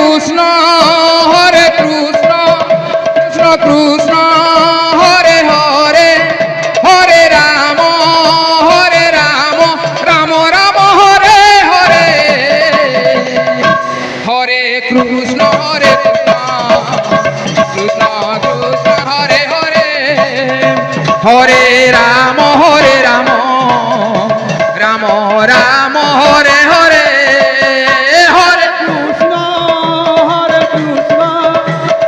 Krishna Hare Krishna Krishna Krishna Hare Hare Hare Ram Ram Ram Hare Hare Hare Krishna Krishna Krishna Hare Hare Hare Ram Ram Ram Hare Hare Hare Krishna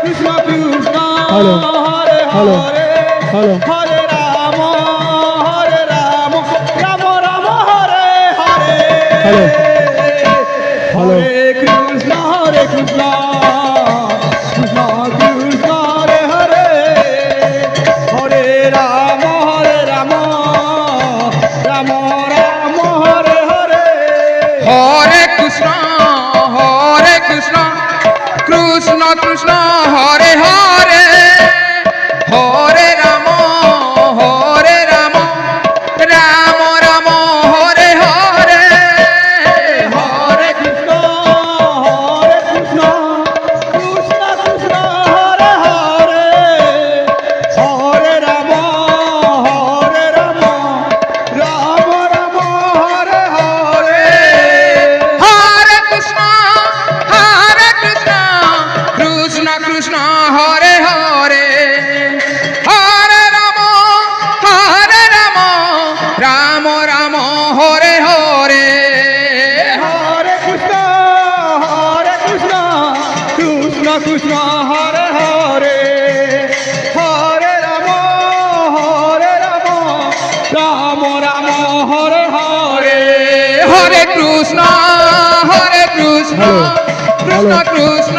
Krishna Krishna hello Hare hello Hare hello Hare Ram Ram Ram Hare Hare hello hello Hare Krishna Krishna Krishna Hare Hare Hare Ram Ram Ram Hare Hare Hare Krishna Krishna Krishna Hare Hare Hare Ram Ram Ram Hare Hare Hare Krishna Krishna Krishna Hare Hare Hare Ram Ram Ram Hare Hare Hare Krishna Krishna Krishna Hare Hare Hare Ram Ram Ram Hare Hare Hare Krishna Krishna Krishna Hare Hare Hare Ram Ram Ram Hare Hare Hare Krishna Krishna Krishna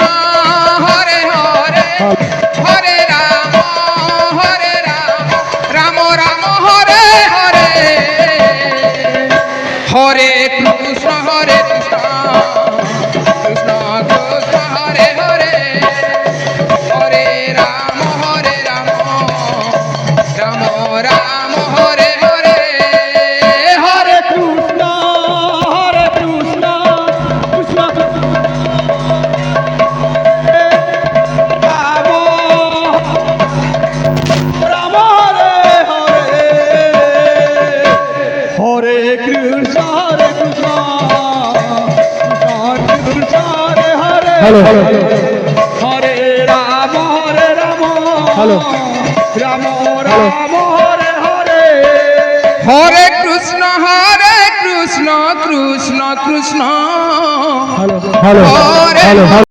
Hare Hare Hare Ram Ram Ram Hare Hare Hare Krishna Krishna Krishna Hare Hare Hare Ram Ram Ram Hare Hare Hare Krishna Krishna Hare Krishna Krishna Hare Hare hello hello Hare Ram hello Ram Ram Hare Hare Hare Krishna Krishna Krishna hello hello hello